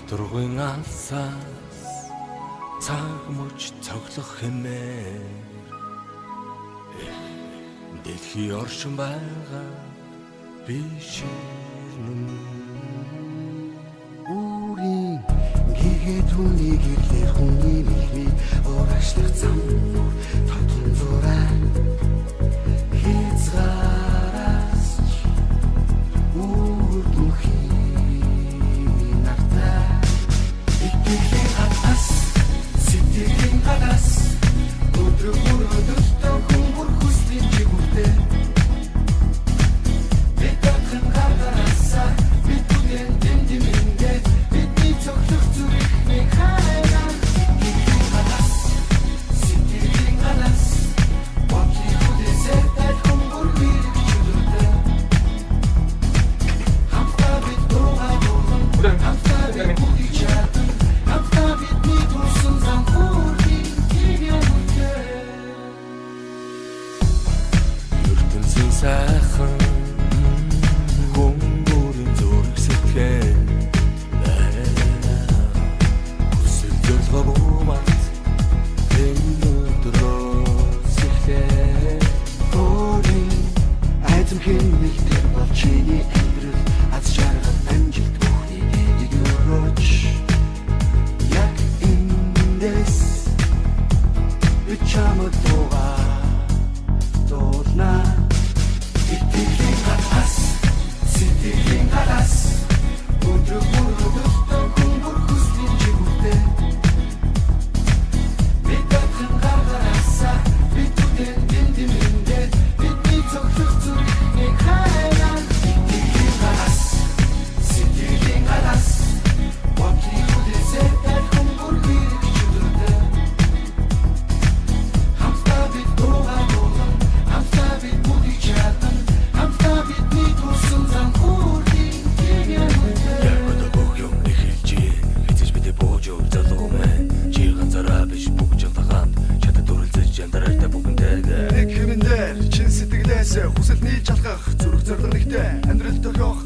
Дургуйн алсаас цаг мөч цоглох хэмээр дэлхий оршин байгаа биш Үрийн гигээ түүний гэрлэр хүний мэлхий уураашлах зам татун зураа хязгаараас үрдүхий нартай итгэлийн хатас сэтгэлийн хатас өдрөг өдөртөө хүмүүр хүслийн чигүртэй бидэн гаргарааса бидэн дэмдэмэндэ бидний цогцох зүрхний хайраа итгэлийн хатас сэтгэлийн хатас бокли хүлээсээ тай хүмүүр бирэг чөлөөтэй хамтаа бид дуугаа дуулан хамтаа бид бүгд чадан хамтаа бидний тусан зам хүрхийн гинэмтэй ертөнцийн сайхан хүмүүрийн зүрх сэтгэл хүсэлтэлгүй бумат өнөөдрөөс эхлээ Өөрийн айдам хэмнэлтэр бол чиний амьдрал аз жаргал амжилт бүхний дээг өрөөж яг эндээс би чамд дуулна итгэлийн хатас сэтгэлийн хатас өдрөг өдөртөө хүмүүр хүслийн чигүртэй бидэн гаргарааса бидэн дэмдэмэндэ бидний цогцох зүрхний хайраа итгэлийн хатас сэтгэлийн хатас бокли хүлээсээ тай хүмүүр бирэг чөлөөтэй хамтаа бид дуугаа дуулан хамтаа бид бүгд чадан хамтаа бидний тусан зам хүрхийн гинэмтэй Яргода бүх юм эхэлж хэзээ бидэ бууж залгуумэн чи ганцаараа биш бүгд хамт чадад дүрлзэж яндараатай бүгэнтэйгээ Нэг хэмнээр чин сэтгэлээс хүсэл нийлж алхах зүрх зориг нэгтэй амьдрал тохиох